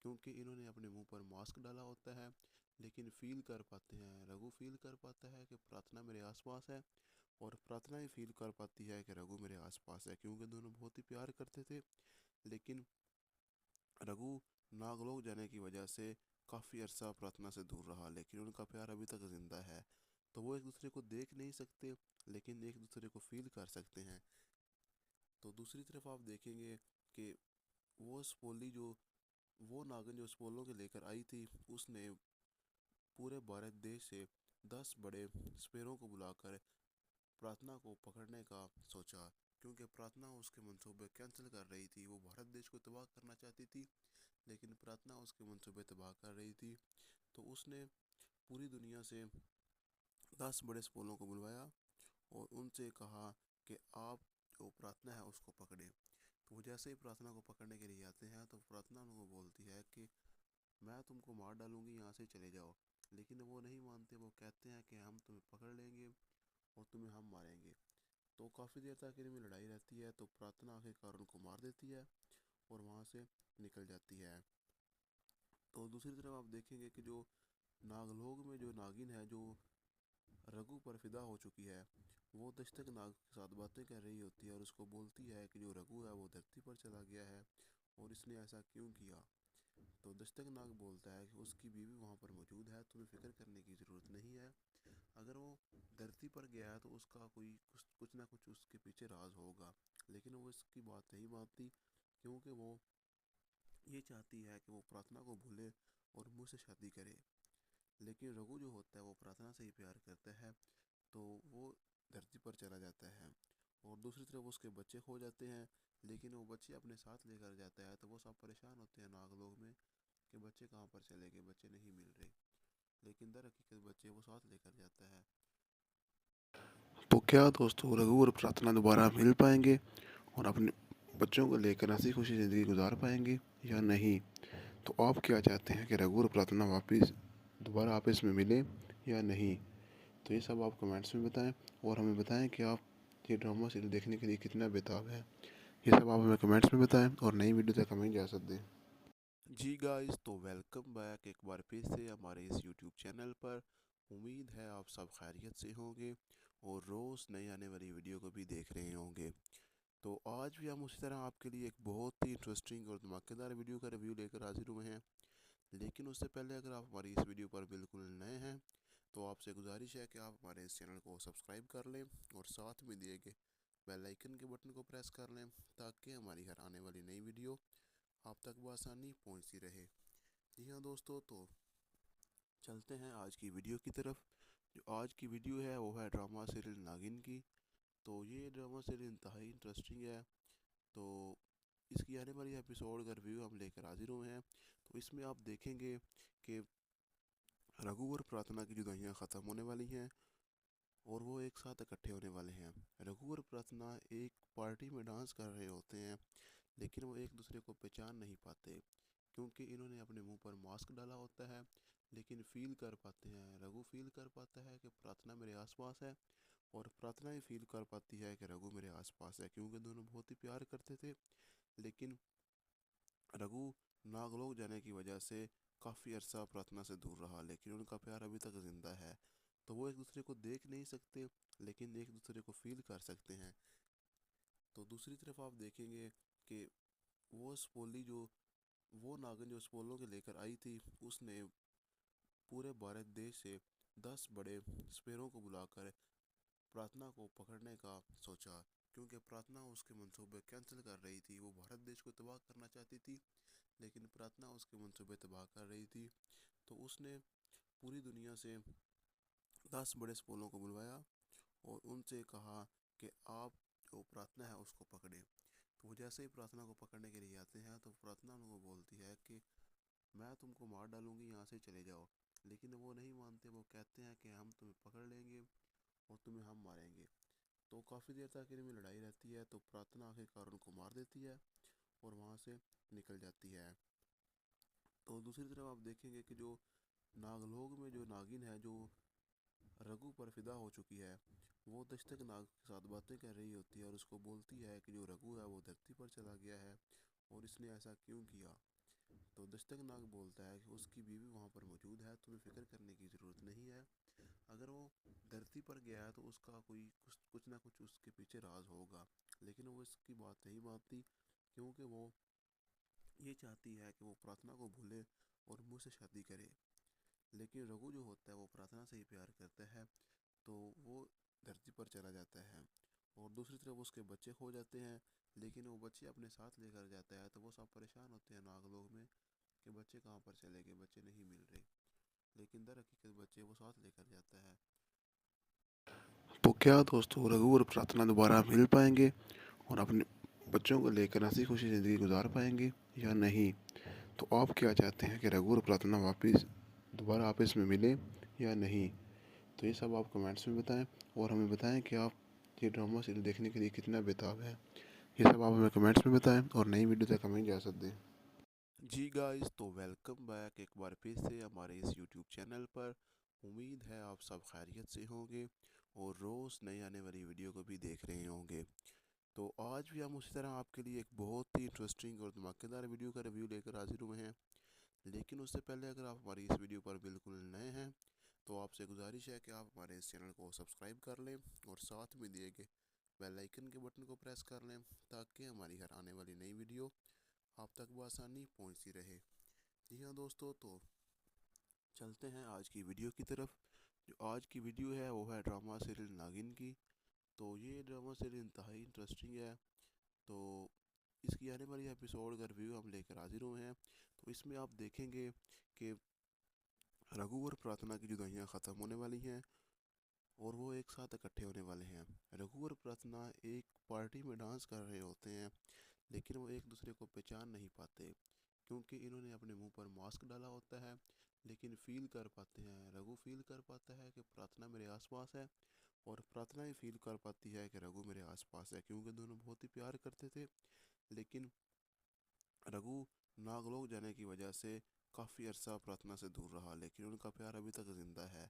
क्योंकि इन्होंने अपने मुंह पर मास्क डाला होता है। लेकिन फील कर पाते हैं, रघु फील कर पाता है कि प्रार्थना मेरे आसपास है, और प्रार्थना ही फील कर पाती है कि रघु मेरे आसपास है, क्योंकि दोनों बहुत ही प्यार करते थे। लेकिन रघु नागलोक जाने की वजह से काफ़ी अरसा प्रार्थना से दूर रहा, लेकिन उनका प्यार अभी तक जिंदा है। तो वो एक दूसरे को देख नहीं सकते, लेकिन एक दूसरे को फील कर सकते हैं। तो दूसरी तरफ आप देखेंगे कि वो स्पोली जो वो नागिन जो स्पोलों के लेकर आई थी, उसने पूरे भारत देश से 10 बड़े स्पेरों को बुलाकर प्रार्थना को पकड़ने का सोचा, क्योंकि प्रार्थना उसके मंसूबे कैंसिल कर रही थी। वो भारत देश को तबाह करना चाहती थी, लेकिन प्रार्थना उसके मंसूबे तबाह कर रही थी। तो उसने पूरी दुनिया से 10 बड़े स्पोलों को बुलवाया और उनसे कहा कि आप जो प्रार्थना है उसको पकड़े। तो वो जैसे ही प्रार्थना को पकड़ने के लिए आते हैं, तो प्रार्थना उनको बोलती है कि मैं तुमको मार डालूंगी, यहाँ से चले जाओ। लेकिन वो नहीं मानते, वो कहते हैं कि हम तुम्हें पकड़ लेंगे और तुम्हें हम मारेंगे। तो काफ़ी देर तक इनमें लड़ाई रहती है, तो प्रार्थना आखिरकार उनको मार देती है और वहाँ से निकल जाती है। तो दूसरी तरफ आप देखेंगे कि जो नागलोक में जो नागिन है, जो रघु पर फिदा हो चुकी है, वो दस्तक नाग के साथ बातें कर रही होती है और उसको बोलती है कि जो रघु है वो धरती पर चला गया है और इसने ऐसा क्यों किया। तो दस्तक नाग बोलता है कि उसकी बीवी वहाँ पर मौजूद है, तुम्हें फ़िक्र करने की ज़रूरत नहीं है। अगर वो धरती पर गया है तो उसका कोई कुछ ना कुछ उसके पीछे राज होगा, लेकिन वो इसकी बात नहीं मानती, क्योंकि वो ये चाहती है कि वो प्रार्थना को भूले और मुझसे शादी करे। लेकिन रघु जो होता है वो प्रार्थना से ही प्यार करता है, तो वो धरती पर चला जाता है। और दूसरी तरफ उसके बच्चे खो जाते हैं, लेकिन वो बच्चे अपने साथ लेकर जाता है, तो वो सब परेशान होते हैं नागलोक में कि बच्चे कहाँ पर चले गए, बच्चे नहीं मिल रहे। लेकिन दर हकीकत बच्चे वो साथ लेकर जाता है। तो क्या दोस्तों रघु और प्रार्थना दोबारा मिल पाएंगे और अपने बच्चों को लेकर हंसी खुशी ज़िंदगी गुजार पाएंगे या नहीं? तो आप क्या चाहते हैं कि रघु और प्रार्थना वापस दोबारा आपस में मिले या नहीं? तो ये सब आप कमेंट्स में बताएं और हमें बताएं कि आप ये ड्रामा सीरियल देखने के लिए कितना बेताब है। ये सब आप हमें कमेंट्स में बताएं और नई वीडियो तक हमें इजाज़त दें। जी गाइस, तो वेलकम बैक एक बार फिर से हमारे इस यूट्यूब चैनल पर। उम्मीद है आप सब खैरियत से होंगे और रोज़ नई आने वाली वीडियो को भी देख रहे होंगे। तो आज भी हम उसी तरह आपके लिए एक बहुत ही इंटरेस्टिंग और धमाकेदार वीडियो का रिव्यू लेकर हाजिर हुए हैं। लेकिन उससे पहले अगर आप हमारी इस वीडियो पर बिल्कुल नए हैं तो आपसे गुजारिश है कि आप हमारे इस चैनल को सब्सक्राइब कर लें और साथ में दिए गए बेल आइकन के बटन को प्रेस कर लें, ताकि हमारी हर आने वाली नई वीडियो आप तक बआसानी पहुंचती रहे। जी हाँ दोस्तों, तो चलते हैं आज की वीडियो की तरफ। जो आज की वीडियो है वो है ड्रामा सीरियल नागिन की। तो ये ड्रामा सीरियल इंतहाई इंटरेस्टिंग है। तो इसकी आने वाली एपिसोड का रिव्यू हम लेकर हाजिर हुए हैं। तो इसमें आप देखेंगे कि रघु और प्रार्थना की जुदाइयाँ ख़त्म होने वाली हैं और वो एक साथ इकट्ठे होने वाले हैं। रघु और प्रार्थना एक पार्टी में डांस कर रहे होते हैं, लेकिन वो एक दूसरे को पहचान नहीं पाते, क्योंकि इन्होंने अपने मुंह पर मास्क डाला होता है। लेकिन फील कर पाते हैं, रघु फील कर पाता है कि प्रार्थना मेरे आसपास है, और प्रार्थना ही फील कर पाती है कि रघु मेरे आसपास है, क्योंकि दोनों बहुत ही प्यार करते थे। लेकिन रघु नागलोक जाने की वजह से काफ़ी अरसा प्रार्थना से दूर रहा, लेकिन उनका प्यार अभी तक ज़िंदा है। तो वो एक दूसरे को देख नहीं सकते, लेकिन एक दूसरे को फील कर सकते हैं। तो दूसरी तरफ आप देखेंगे कि वो स्पोली जो वो नागिन जो स्पोलों के लेकर आई थी, उसने पूरे भारत देश से 10 बड़े स्पेरों को बुलाकर प्रार्थना को पकड़ने का सोचा, क्योंकि प्रार्थना उसके मंसूबे कैंसिल कर रही थी। वो भारत देश को तबाह करना चाहती थी, लेकिन प्रार्थना उसके मंसूबे तबाह कर रही थी। तो उसने पूरी दुनिया से 10 बड़े स्पोलों को बुलवाया और उनसे कहा कि आप जो प्रार्थना है उसको पकड़े। तो वो जैसे ही प्रार्थना को पकड़ने के लिए आते हैं, तो प्रार्थना उनको बोलती है कि मैं तुमको मार डालूंगी, यहाँ से चले जाओ। लेकिन वो नहीं मानते, वो कहते हैं कि हम तुम्हें पकड़ लेंगे और तुम्हें हम मारेंगे। तो काफ़ी देर तक इनमें लड़ाई रहती है, तो प्रार्थना आखिरकार उनको मार देती है और वहाँ से निकल जाती है। तो दूसरी तरफ आप देखेंगे कि जो नागलोक में जो नागिन है, जो रघु पर फिदा हो चुकी है, वो दस्तक नाग के साथ बातें कर रही होती है और उसको बोलती है कि जो रघु है वो धरती पर चला गया है और इसने ऐसा क्यों किया। तो दस्तक नाग बोलता है कि उसकी बीवी वहाँ पर मौजूद है, तुम्हें फ़िक्र करने की ज़रूरत नहीं है। अगर वो धरती पर गया है तो उसका कोई कुछ ना कुछ उसके पीछे राज होगा, लेकिन वो इसकी बात नहीं मानती, क्योंकि वो ये चाहती है कि वो प्रार्थना को भूले और मुझसे शादी करे। लेकिन रघु जो होता है वो प्रार्थना से ही प्यार करता है, तो वो धरती पर चला जाता है। और दूसरी तरफ उसके बच्चे खो जाते हैं, लेकिन वो बच्चे अपने साथ लेकर जाता है, तो वो सब परेशान होते हैं नागलोक में कि बच्चे कहाँ पर चले गए, बच्चे नहीं मिल रहे। लेकिन दर हकीकत बच्चे वो साथ लेकर जाता है। तो क्या दोस्तों रघु और प्रार्थना दोबारा मिल पाएंगे और अपने बच्चों को लेकर हंसी खुशी ज़िंदगी गुजार पाएंगे या नहीं? तो आप क्या चाहते हैं कि रघु और प्रार्थना वापस दोबारा आपस में मिले या नहीं? तो ये सब आप कमेंट्स में बताएं और हमें बताएं कि आप ये ड्रामा सीरियल देखने के लिए कितना बेताब है। ये सब आप हमें कमेंट्स में बताएं और नई वीडियो तक हमें इजाज़त दें। जी गाइस, तो वेलकम बैक एक बार फिर से हमारे इस यूट्यूब चैनल पर। उम्मीद है आप सब खैरियत से होंगे और रोज़ नई आने वाली वीडियो को भी देख रहे होंगे। तो आज भी हम उसी तरह आपके लिए एक बहुत ही इंटरेस्टिंग और धमाकेदार वीडियो का रिव्यू लेकर हाजिर हुए हैं। लेकिन उससे पहले अगर आप हमारी इस वीडियो पर बिल्कुल नए हैं तो आपसे गुजारिश है कि आप हमारे इस चैनल को सब्सक्राइब कर लें और साथ में दिए गए बेल आइकन के बटन को प्रेस कर लें, ताकि हमारी हर आने वाली नई वीडियो आप तक बआसानी पहुंचती रहे। जी हाँ दोस्तों, तो चलते हैं आज की वीडियो की तरफ। जो आज की वीडियो है वो है ड्रामा सीरियल नागिन की। तो ये ड्रामा सीरियल इंतहाई इंटरेस्टिंग है। तो इसकी आने वाली एपिसोड का रिव्यू हम लेकर हाजिर हुए हैं। तो इसमें आप देखेंगे कि रघु और प्रार्थना की जुदाइयाँ ख़त्म होने वाली हैं और वो एक साथ इकट्ठे होने वाले हैं। रघु और प्रार्थना एक पार्टी में डांस कर रहे होते हैं, लेकिन वो एक दूसरे को पहचान नहीं पाते क्योंकि इन्होंने अपने मुंह पर मास्क डाला होता है। लेकिन फील कर पाते हैं, रघु फील कर पाता है कि प्रार्थना मेरे आसपास है, और प्रार्थना ही फील कर पाती है कि रघु मेरे आसपास है, क्योंकि दोनों बहुत ही प्यार करते थे। लेकिन रघु नागलोक जाने की वजह से काफ़ी अरसा प्रार्थना से दूर रहा, लेकिन उनका प्यार अभी तक ज़िंदा है।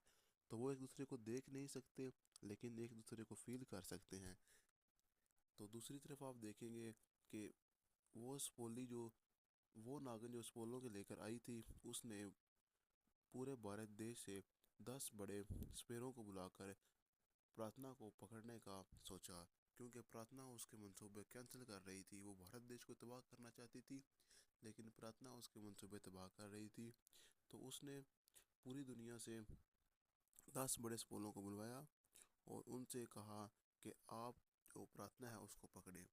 तो वो एक दूसरे को देख नहीं सकते, लेकिन एक दूसरे को फील कर सकते हैं। तो दूसरी तरफ आप देखेंगे कि वो स्पोली जो वो नागिन जो स्पोलों के लेकर आई थी, उसने पूरे भारत देश से 10 बड़े स्पेरों को बुलाकर प्रार्थना को पकड़ने का सोचा, क्योंकि प्रार्थना उसके मंसूबे कैंसिल कर रही थी। वो भारत देश को तबाह करना चाहती थी, लेकिन प्रार्थना उसके मंसूबे तबाह कर रही थी। तो उसने पूरी दुनिया से 10 बड़े स्पोलों को बुलवाया और उनसे कहा कि आप जो प्रार्थना है उसको पकड़े।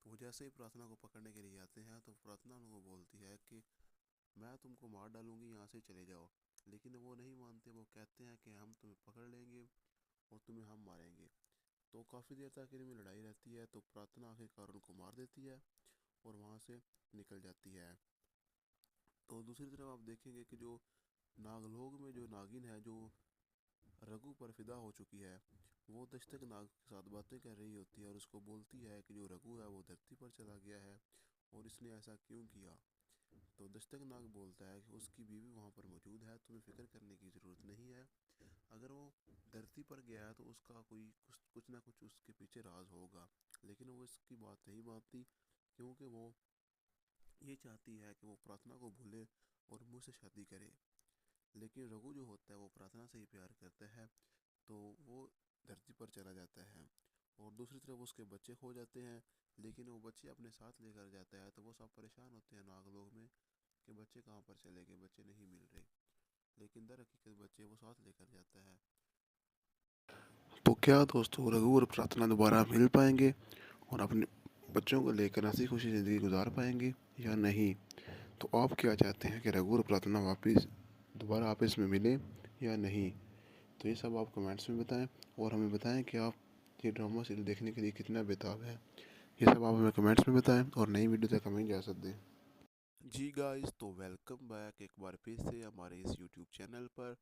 तो वो जैसे ही प्रार्थना को पकड़ने के लिए आते हैं, तो प्रार्थना उनको बोलती है कि मैं तुमको मार डालूंगी, यहाँ से चले जाओ। लेकिन वो नहीं मानते, वो कहते हैं कि हम तुम्हें पकड़ लेंगे और तुम्हें हम मारेंगे। तो काफ़ी देर तक इनमें लड़ाई रहती है, तो प्रार्थना आखिरकार उनको मार देती है और वहाँ से निकल जाती है। तो दूसरी तरफ आप देखेंगे कि जो नागलोक में जो नागिन है, जो रघु पर फिदा हो चुकी है, वो दस्तक नाग के साथ बातें कर रही होती है और उसको बोलती है कि जो रघु है वो धरती पर चला गया है और इसने ऐसा क्यों किया। तो दस्तक नाग बोलता है कि उसकी बीवी वहाँ पर मौजूद है, तुम्हें फिक्र करने की ज़रूरत नहीं है। अगर वो धरती पर गया है तो उसका कोई कुछ ना कुछ उसके पीछे राज होगा। लेकिन वो इसकी बात नहीं मानती, क्योंकि वो ये चाहती है कि वो प्रार्थना को भूले और मुझसे शादी करे। लेकिन रघु जो होता है वो प्रार्थना से ही प्यार करता है, तो वो धरती पर चला जाता है। और दूसरी तरफ उसके बच्चे खो जाते हैं, लेकिन वो बच्चे अपने साथ लेकर जाता है। तो वो सब परेशान होते हैं नागलोक में कि बच्चे कहाँ पर चले गए, बच्चे नहीं मिल रहे। लेकिन दर हकीकत बच्चे वो साथ लेकर जाता है। तो क्या दोस्तों, रघु और प्रार्थना दोबारा मिल पाएंगे और अपने बच्चों को लेकर हंसी खुशी ज़िंदगी गुजार पाएंगे या नहीं? तो आप क्या चाहते हैं कि रघु और प्रार्थना वापस दोबारा आपस में मिलें या नहीं? तो ये सब आप कमेंट्स में बताएं, और हमें बताएं कि आप ये ड्रामा सीरियल देखने के लिए कितना बेताब है। ये सब आप हमें कमेंट्स में बताएं और नई वीडियो तक हमें इजाज़त दें। जी गाइस, तो वेलकम बैक एक बार फिर से हमारे इस यूट्यूब चैनल पर।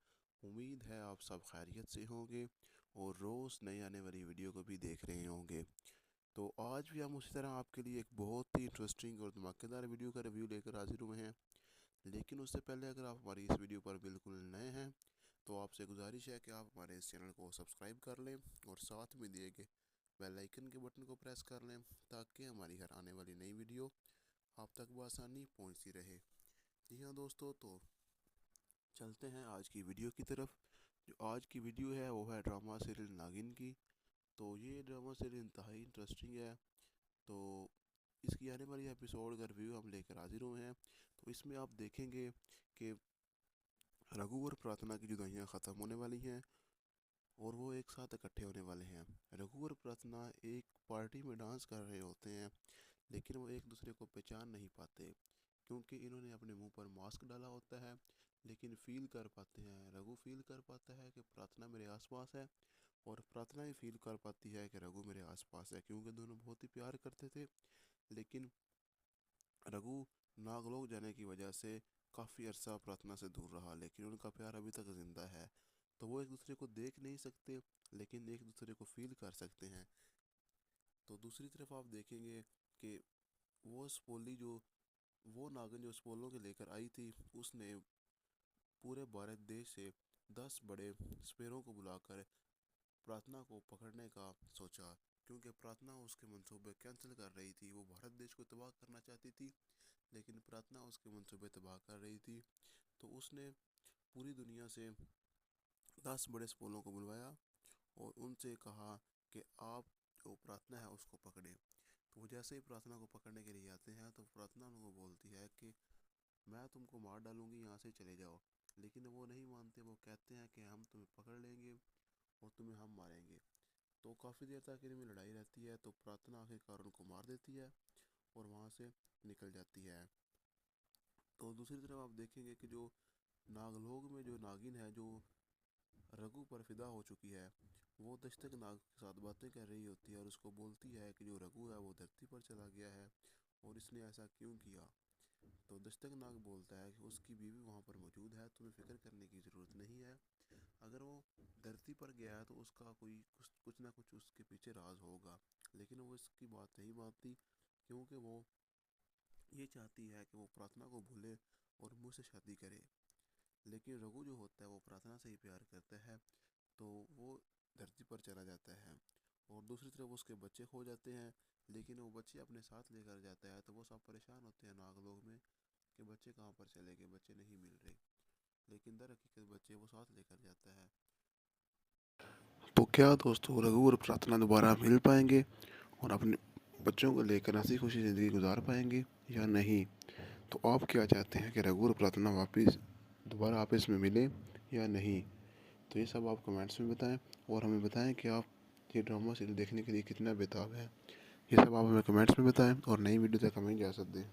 उम्मीद है आप सब खैरियत से होंगे और रोज़ नई आने वाली वीडियो को भी देख रहे होंगे। तो आज भी हम उसी तरह आपके लिए एक बहुत ही इंटरेस्टिंग और धमाकेदार वीडियो का रिव्यू लेकर हाजिर हुए हैं। लेकिन उससे पहले अगर आप हमारी इस वीडियो पर बिल्कुल नए हैं, तो आपसे गुजारिश है कि आप हमारे इस चैनल को सब्सक्राइब कर लें और साथ में दिए गए बेल आइकन के बटन को प्रेस कर लें, ताकि हमारी हर आने वाली नई वीडियो आप तक बआसानी पहुंचती रहे। जी हाँ दोस्तों, तो चलते हैं आज की वीडियो की तरफ। जो आज की वीडियो है वो है ड्रामा सीरियल नागिन की। तो ये ड्रामा सीरियल इंतहाई इंटरेस्टिंग है। तो इसकी आने वाली एपिसोड का रिव्यू हम लेकर हाजिर हुए हैं। तो इसमें आप देखेंगे कि रघु और प्रार्थना की जुदाइयाँ ख़त्म होने वाली हैं और वो एक साथ इकट्ठे होने वाले हैं। रघु और प्रार्थना एक पार्टी में डांस कर रहे होते हैं, लेकिन वो एक दूसरे को पहचान नहीं पाते क्योंकि इन्होंने अपने मुंह पर मास्क डाला होता है। लेकिन फील कर पाते हैं, रघु फील कर पाता है कि प्रार्थना मेरे आसपास है, और प्रार्थना ही फील कर पाती है कि रघु मेरे आसपास है, क्योंकि दोनों बहुत ही प्यार करते थे। लेकिन रघु नागलोक जाने की वजह से काफ़ी अरसा प्रार्थना से दूर रहा, लेकिन उनका प्यार अभी तक ज़िंदा है। तो वो एक दूसरे को देख नहीं सकते, लेकिन एक दूसरे को फील कर सकते हैं। तो दूसरी तरफ आप देखेंगे कि वो स्पोली जो वो नागिन जो स्पोलों के लेकर आई थी, उसने पूरे भारत देश से 10 बड़े स्पेरों को बुलाकर प्रार्थना को पकड़ने का सोचा, क्योंकि प्रार्थना उसके मंसूबे कैंसिल कर रही थी। वो भारत देश को तबाह करना चाहती थी, लेकिन प्रार्थना उसके मंसूबे तबाह कर रही थी। तो उसने पूरी दुनिया से 10 बड़े स्पोलों को बुलवाया और उनसे कहा कि आप जो प्रार्थना है उसको पकड़े। तो वो जैसे ही प्रार्थना को पकड़ने के लिए आते हैं, तो प्रार्थना उनको बोलती है कि मैं तुमको मार डालूंगी, यहाँ से चले जाओ। लेकिन वो नहीं मानते, वो कहते हैं कि हम तुम्हें पकड़ लेंगे और तुम्हें हम मारेंगे। तो काफ़ी देर तक इनमें लड़ाई रहती है, तो प्रार्थना आखिरकार उनको मार देती है और वहाँ से निकल जाती है। तो दूसरी तरफ आप देखेंगे कि जो नागलोक में जो नागिन है, जो रघु पर फिदा हो चुकी है, वो दस्तक नाग के साथ बातें कर रही होती है और उसको बोलती है कि जो रघु है वो धरती पर चला गया है और इसने ऐसा क्यों किया। तो दस्तक नाग बोलता है कि उसकी बीवी वहाँ पर मौजूद है, तुम्हें फिक्र करने की ज़रूरत नहीं है। अगर वो धरती पर गया है तो उसका कोई कुछ कुछ ना कुछ उसके पीछे राज होगा। लेकिन वो इसकी बात नहीं मानती, क्योंकि वो ये चाहती है कि वो प्रार्थना को भूले और मुझसे शादी करे। लेकिन रघु जो होता है वो प्रार्थना से ही प्यार करता है, तो वो धरती पर चला जाता है। और दूसरी तरफ उसके बच्चे खो जाते हैं, लेकिन वो बच्चे अपने साथ लेकर जाता है, तो वो सब परेशान होते हैं नागलोक में कि बच्चे कहाँ पर चले गए, बच्चे नहीं मिल रहे। लेकिन दर हकीकत बच्चे वो साथ लेकर जाता है। तो क्या दोस्तों, रघु और प्रार्थना दोबारा मिल पाएंगे और अपने बच्चों को लेकर हंसी खुशी ज़िंदगी गुजार पाएंगे या नहीं? तो आप क्या चाहते हैं कि रघु और प्रार्थना वापस दोबारा आपस में मिले या नहीं? तो ये सब आप कमेंट्स में बताएं और हमें बताएं कि आप ये ड्रामा सीरियल देखने के लिए कितना बेताब है। ये सब आप हमें कमेंट्स में बताएं और नई वीडियो तक हमें इजाज़त दें।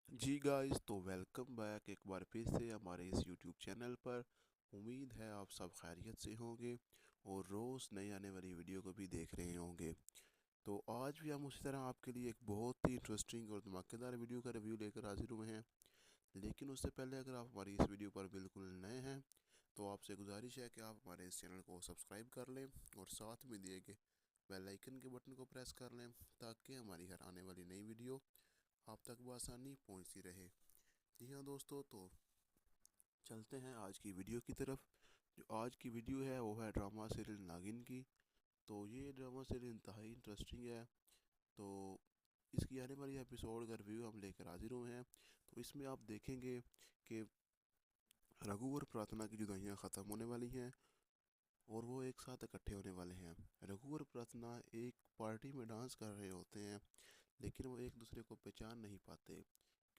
जी गाइस, तो वेलकम बैक एक बार फिर से हमारे इस यूट्यूब चैनल पर। उम्मीद है आप सब खैरियत से होंगे और रोज़ नई आने वाली वीडियो को भी देख रहे होंगे। तो आज भी हम उसी तरह आपके लिए एक बहुत ही इंटरेस्टिंग और धमाकेदार वीडियो का रिव्यू लेकर हाजिर हुए हैं। लेकिन उससे पहले अगर आप हमारी इस वीडियो पर बिल्कुल नए हैं, तो आपसे गुजारिश है कि आप हमारे इस चैनल को सब्सक्राइब कर लें और साथ में दिए गए बेल आइकन के बटन को प्रेस कर लें, ताकि हमारी हर आने वाली नई वीडियो आप तक बआसानी पहुंचती रहे। जी हाँ दोस्तों, तो चलते हैं आज की वीडियो की तरफ। जो आज की वीडियो है वो है ड्रामा सीरियल नागिन की। तो ये ड्रामा सीरियल इंतहाई इंटरेस्टिंग है। तो इसकी आने वाली एपिसोड का रिव्यू हम लेकर हाजिर हुए हैं। तो इसमें आप देखेंगे कि रघु और प्रार्थना की जुदाइयाँ ख़त्म होने वाली हैं और वो एक साथ इकट्ठे होने वाले हैं। रघु और प्रार्थना एक पार्टी में डांस कर रहे होते हैं, लेकिन वो एक दूसरे को पहचान नहीं पाते,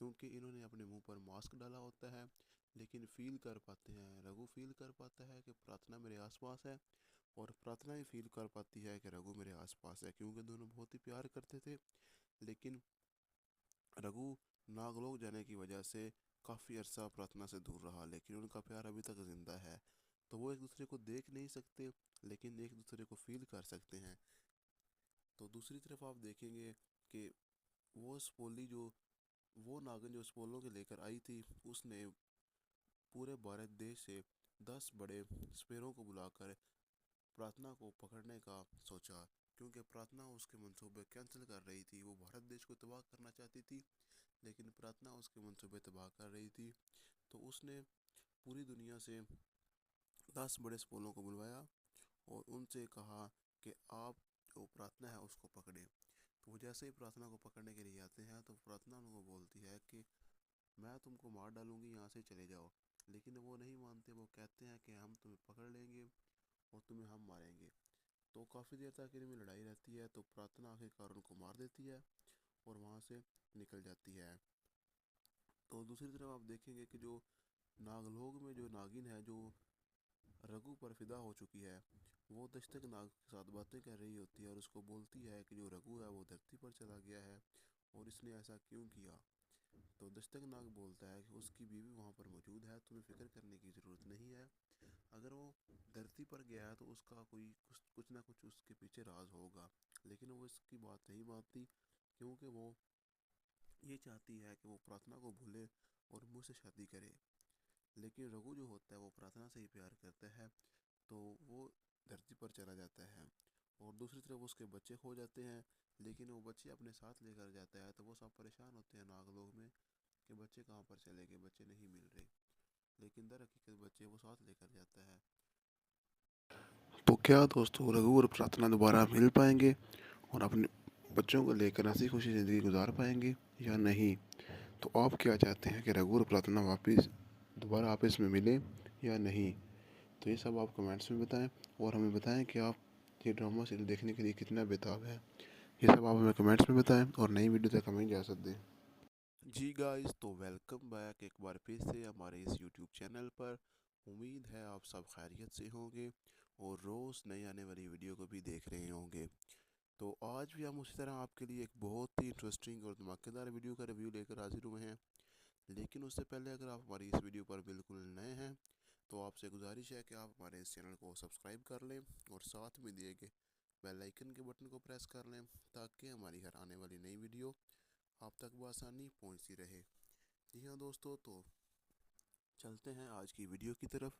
क्योंकि इन्होंने अपने मुंह पर मास्क डाला होता है। लेकिन फील कर पाते हैं, रघु फील कर पाता है कि प्रार्थना मेरे आसपास है और प्रार्थना ही फील कर पाती है कि रघु मेरे आसपास है, क्योंकि दोनों बहुत ही प्यार करते थे। लेकिन रघु नागलोक जाने की वजह से काफ़ी अरसा प्रार्थना से दूर रहा, लेकिन उनका प्यार अभी तक जिंदा है। तो वो एक दूसरे को देख नहीं सकते, लेकिन एक दूसरे को फील कर सकते हैं। तो दूसरी तरफ आप देखेंगे कि वो स्पोली जो वो नागिन जो स्पोलों के लेकर आई थी, उसने पूरे भारत देश से 10 बड़े स्पेरों को बुलाकर प्रार्थना को पकड़ने का सोचा, क्योंकि प्रार्थना उसके मंसूबे कैंसिल कर रही थी। वो भारत देश को तबाह करना चाहती थी, लेकिन प्रार्थना उसके मंसूबे तबाह कर रही थी। तो उसने पूरी दुनिया से 10 बड़े स्पोलों को बुलवाया और उनसे कहा कि आप जो प्रार्थना है उसको पकड़े। तो वो जैसे ही प्रार्थना को पकड़ने के लिए आते हैं, तो प्रार्थना उनको बोलती है कि मैं तुमको मार डालूंगी, यहाँ से चले जाओ। लेकिन वो नहीं मानते, वो कहते हैं कि हम तुम्हें पकड़ लेंगे और तुम्हें हम मारेंगे। तो काफ़ी देर तक इनमें लड़ाई रहती है, तो प्रार्थना आखिरकार उनको मार देती है और वहाँ से निकल जाती है। तो दूसरी तरफ आप देखेंगे कि जो नागलोक में जो नागिन है, जो रघु पर फिदा हो चुकी है, वो दस्तक नाग के साथ बातें कर रही होती है और उसको बोलती है कि जो रघु है वो धरती पर चला गया है और इसने ऐसा क्यों किया। तो दस्तक नाग बोलता है कि उसकी बीवी वहाँ पर मौजूद है, तुम्हें फिक्र करने की ज़रूरत नहीं है। अगर वो धरती पर गया है तो उसका कोई कुछ ना कुछ उसके पीछे राज होगा। लेकिन वो इसकी बात नहीं मानती, क्योंकि वो ये चाहती है कि वो प्रार्थना को भूले और मुझसे शादी करे। लेकिन रघु जो होता है वो प्रार्थना से ही प्यार करता है, तो वो धरती पर चला जाता है। और दूसरी तरफ उसके बच्चे खो जाते हैं, लेकिन वो बच्चे अपने साथ लेकर जाता है, तो वो सब परेशान होते हैं नागलोक में कि बच्चे कहाँ पर चले गए, बच्चे नहीं मिल रहे। लेकिन दर हकीकत बच्चे वो साथ लेकर जाता है। तो क्या दोस्तों, रघु और प्रार्थना दोबारा मिल पाएंगे और अपने बच्चों को लेकर हंसी खुशी ज़िंदगी गुजार पाएंगे या नहीं? तो आप क्या चाहते हैं कि रघु और प्रार्थना वापस दोबारा आपस में मिले या नहीं? तो ये सब आप कमेंट्स में बताएं और हमें बताएं कि आप ये ड्रामा सीरियल देखने के लिए कितना बेताब है। ये सब आप हमें कमेंट्स में बताएं और नई वीडियो तक हमें इजाज़त दें। जी गाइस, तो वेलकम बैक एक बार फिर से हमारे इस यूट्यूब चैनल पर। उम्मीद है आप सब खैरियत से होंगे और रोज़ नई आने वाली वीडियो को भी देख रहे होंगे। तो आज भी हम उसी तरह आपके लिए एक बहुत ही इंटरेस्टिंग और धमाकेदार वीडियो का रिव्यू लेकर हाजिर हुए हैं। लेकिन उससे पहले अगर आप हमारी इस वीडियो पर बिल्कुल नए हैं तो आपसे गुजारिश है कि आप हमारे इस चैनल को सब्सक्राइब कर लें और साथ में दिए गए बेल आइकन के बटन को प्रेस कर लें ताकि हमारी हर आने वाली नई वीडियो आप तक बआसानी पहुंचती रहे। जी हाँ दोस्तों, तो चलते हैं आज की वीडियो की तरफ।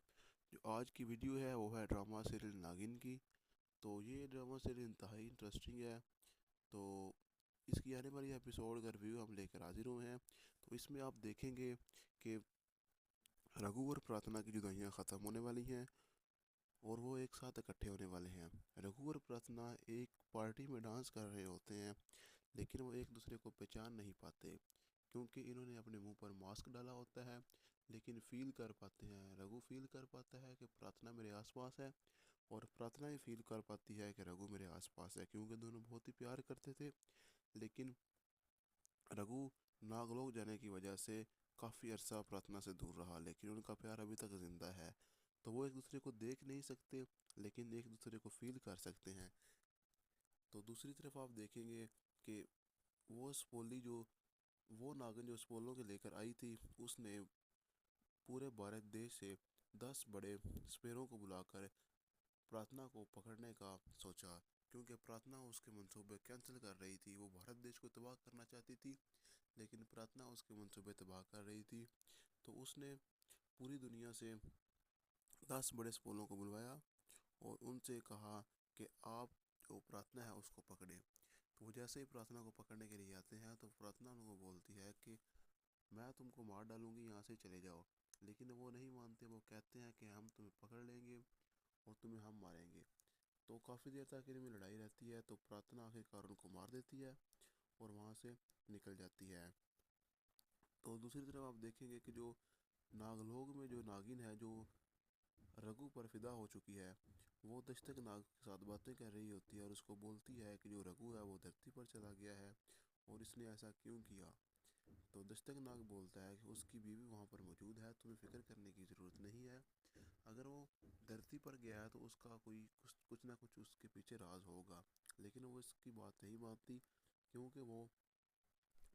जो आज की वीडियो है वो है ड्रामा सीरियल नागिन की। तो ये ड्रामा सीरियल इंतहाई इंटरेस्टिंग है। तो इसकी आने वाली एपिसोड का रिव्यू हम लेकर हाजिर हुए हैं। तो इसमें आप देखेंगे कि रघु और प्रार्थना की जुदाइयाँ ख़त्म होने वाली हैं और वो एक साथ इकट्ठे होने वाले हैं। रघु और प्रार्थना एक पार्टी में डांस कर रहे होते हैं, लेकिन वो एक दूसरे को पहचान नहीं पाते क्योंकि इन्होंने अपने मुंह पर मास्क डाला होता है। लेकिन फील कर पाते हैं, रघु फील कर पाता है कि प्रार्थना मेरे आसपास है और प्रार्थना ही फील कर पाती है कि रघु मेरे आसपास है, क्योंकि दोनों बहुत ही प्यार करते थे। लेकिन रघु नागलोक जाने की वजह से काफ़ी अरसा प्रार्थना से दूर रहा, लेकिन उनका प्यार अभी तक ज़िंदा है। तो वो एक दूसरे को देख नहीं सकते लेकिन एक दूसरे को फील कर सकते हैं। तो दूसरी तरफ आप देखेंगे कि वो स्पोली जो वो नागिन जो स्पोलों के लेकर आई थी, उसने पूरे भारत देश से 10 बड़े स्पेरों को बुलाकर प्रार्थना को पकड़ने का सोचा, क्योंकि प्रार्थना उसके मंसूबे कैंसिल कर रही थी। वो भारत देश को तबाह करना चाहती थी लेकिन प्रार्थना उसके मंसूबे तबाह कर रही थी। तो उसने पूरी दुनिया से 10 बड़े स्पोलों को बुलवाया और उनसे कहा कि आप जो प्रार्थना है उसको पकड़े। तो वो जैसे ही प्रार्थना को पकड़ने के लिए आते हैं तो प्रार्थना उनको बोलती है कि मैं तुमको मार डालूंगी, यहाँ से चले जाओ। लेकिन वो नहीं मानते, वो कहते हैं कि हम तुम्हें पकड़ लेंगे और तुम्हें हम मारेंगे। तो काफ़ी देर तक इनमें लड़ाई रहती है, तो प्रार्थना आखिरकार उनको मार देती है और वहाँ से निकल जाती है। तो दूसरी तरफ आप देखेंगे कि जो नागलोक में जो नागिन है, जो रघु पर फिदा हो चुकी है, वो दस्तक नाग के साथ बातें कर रही होती है और उसको बोलती है कि जो रघु है वो धरती पर चला गया है और इसने ऐसा क्यों किया। तो दस्तक नाग बोलता है कि उसकी बीवी वहाँ पर मौजूद है, तुम्हें फिक्र करने की ज़रूरत नहीं है। अगर वो धरती पर गया है तो उसका कोई कुछ ना कुछ उसके पीछे राज होगा। लेकिन वो इसकी बात नहीं मानती क्योंकि वो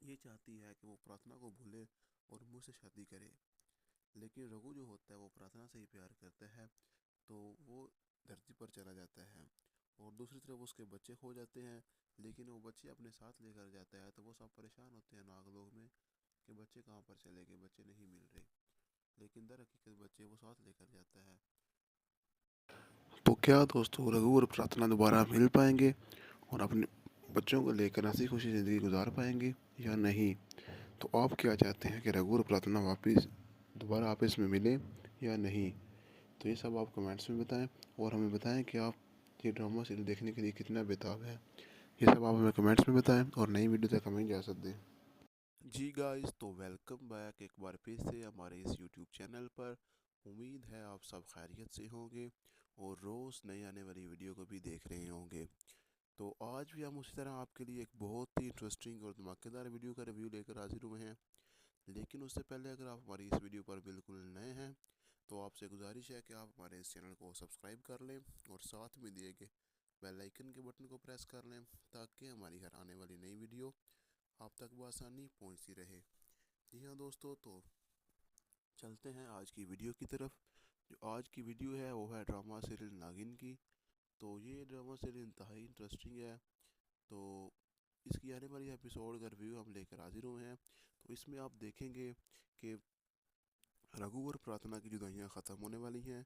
ये चाहती है कि वो प्रार्थना को भूले और मुझसे शादी करे। लेकिन रघु जो होता है वो प्रार्थना से ही प्यार करता है, तो वो धरती पर चला जाता है और दूसरी तरफ उसके बच्चे खो जाते हैं। लेकिन वो बच्चे अपने साथ लेकर जाता है, तो वो सब परेशान होते हैं नागलोक में कि बच्चे कहाँ पर चले गए, बच्चे नहीं मिल रहे। लेकिन दर हकीकत बच्चे वो साथ लेकर जाता है। तो क्या दोस्तों, रघु और प्रार्थना दोबारा मिल पाएंगे और अपने बच्चों को लेकर हंसी खुशी ज़िंदगी गुजार पाएंगे या नहीं? तो आप क्या चाहते हैं कि रघु और प्रार्थना वापस दोबारा आपस में मिलें या नहीं? तो ये सब आप कमेंट्स में बताएं और हमें बताएं कि आप ये ड्रामा सीरियल देखने के लिए कितना बेताब है। ये सब आप हमें कमेंट्स में बताएं और नई वीडियो तक हमें इजाज़त दें। जी गाइस, तो वेलकम बैक एक बार फिर से हमारे इस यूट्यूब चैनल पर। उम्मीद है आप सब खैरियत से होंगे और रोज़ नई आने वाली वीडियो को भी देख रहे होंगे। तो आज भी हम उसी तरह आपके लिए एक बहुत ही इंटरेस्टिंग और धमाकेदार वीडियो का रिव्यू लेकर हाजिर हुए हैं। लेकिन उससे पहले अगर आप हमारी इस वीडियो पर बिल्कुल नए हैं तो आपसे गुजारिश है कि आप हमारे इस चैनल को सब्सक्राइब कर लें और साथ में दिए गए बेल आइकन के बटन को प्रेस कर लें ताकि हमारी हर आने वाली नई वीडियो आप तक बआसानी पहुंचती रहे। जी हाँ दोस्तों, तो चलते हैं आज की वीडियो की तरफ। जो आज की वीडियो है वो है ड्रामा सीरियल नागिन की। तो ये ड्रामा सीरियल इंतहाई इंटरेस्टिंग है। तो इसकी आने वाली एपिसोड का रिव्यू हम लेकर हाजिर हुए हैं। तो इसमें आप देखेंगे कि रघु और प्रार्थना की जुदाइयाँ ख़त्म होने वाली हैं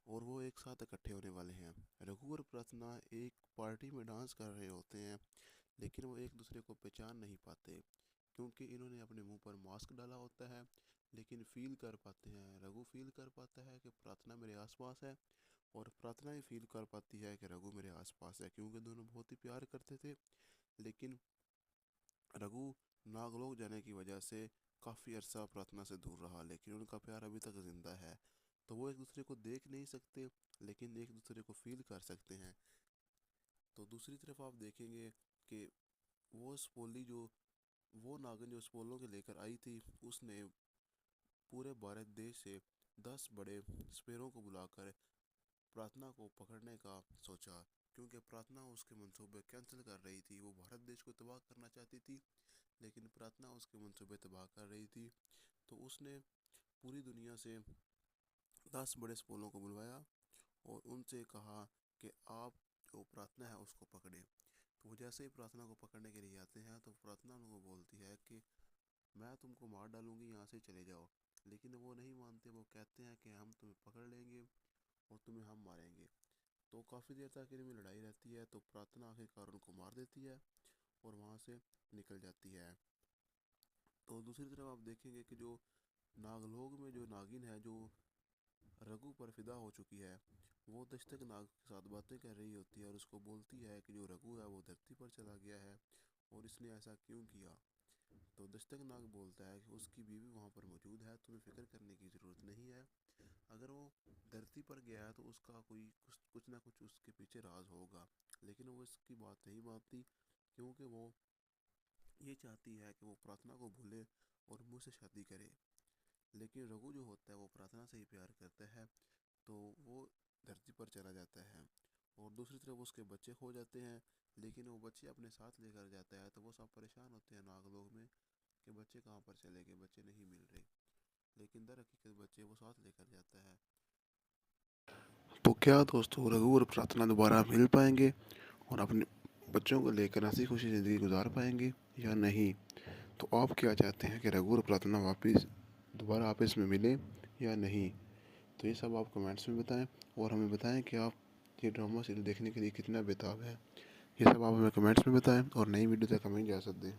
और वो एक साथ इकट्ठे होने वाले हैं। रघु और प्रार्थना एक पार्टी में डांस कर रहे होते हैं, लेकिन वो एक दूसरे को पहचान नहीं पाते क्योंकि इन्होंने अपने मुंह पर मास्क डाला होता है। लेकिन फील कर पाते हैं, रघु फील कर पाता है कि प्रार्थना मेरे आसपास है और प्रार्थना ही फील कर पाती है कि रघु मेरे आसपास है, क्योंकि दोनों बहुत ही प्यार करते थे। लेकिन रघु नागलोक जाने की वजह से काफ़ी अरसा प्रार्थना से दूर रहा, लेकिन उनका प्यार अभी तक ज़िंदा है। तो वो एक दूसरे को देख नहीं सकते लेकिन एक दूसरे को फील कर सकते हैं। तो दूसरी तरफ आप देखेंगे कि वो स्पोली जो वो नागिन जो स्पोलों के लेकर आई थी, उसने पूरे भारत देश से 10 बड़े स्पेरों को बुलाकर प्रार्थना को पकड़ने का सोचा। क्योंकि प्रार्थना उसके मंसूबे कैंसिल कर रही थी, वो भारत देश को तबाह करना चाहती थी, लेकिन प्रार्थना उसके मंसूबे तबाह कर रही थी। तो उसने पूरी दुनिया से 10 बड़े स्पोलों को बुलवाया और उनसे कहा कि आप जो प्रार्थना है उसको पकड़े। तो वो जैसे ही प्रार्थना को पकड़ने के लिए आते हैं तो प्रार्थना उनको बोलती है कि मैं तुमको मार डालूंगी, यहाँ से चले जाओ। लेकिन वो नहीं मानते, वो कहते हैं कि हम तुम्हें पकड़ लेंगे और तुम्हें हम मारेंगे। तो काफ़ी देर तक इनमें लड़ाई रहती है, तो प्रार्थना आखिरकार उनको मार देती है और वहाँ से निकल जाती है। तो दूसरी तरफ आप देखेंगे कि जो नागलोक में जो नागिन है, जो रघु पर फिदा हो चुकी है, वो दस्तक नाग के साथ बातें कर रही होती है और उसको बोलती है कि जो रघु है वो धरती पर चला गया है और इसने ऐसा क्यों किया। तो दस्तक नाग बोलता है कि उसकी बीवी वहाँ पर मौजूद है, तुम्हें फिक्र करने की ज़रूरत नहीं है। अगर वो धरती पर गया है तो उसका कोई कुछ ना कुछ उसके पीछे राज होगा। लेकिन वो इसकी बात नहीं मानती, क्योंकि वो ये चाहती है कि वो प्रार्थना को भूले और मुझसे शादी करे। लेकिन रघु जो होता है वो प्रार्थना से ही प्यार करता है, तो वो धरती पर चला जाता है। और दूसरी तरफ उसके बच्चे खो जाते हैं, लेकिन वो बच्चे अपने साथ लेकर जाता है। तो वो सब परेशान होते हैं नागलोक में कि बच्चे कहाँ पर चले गए, बच्चे नहीं मिल रहे। लेकिन दर हकीकत बच्चे वो साथ लेकर जाता है। तो क्या दोस्तों, रघु और प्रार्थना दोबारा मिल पाएंगे और अपने बच्चों को लेकर हंसी खुशी ज़िंदगी गुजार पाएंगे या नहीं? तो आप क्या चाहते हैं कि रघु और प्रार्थना वापस दोबारा आपस में मिलें या नहीं? तो ये सब आप कमेंट्स में बताएं और हमें बताएं कि आप ये ड्रामा सीरियल देखने के लिए कितना बेताब है। ये सब आप हमें कमेंट्स में बताएं और नई वीडियो तक हमें इजाज़त दें।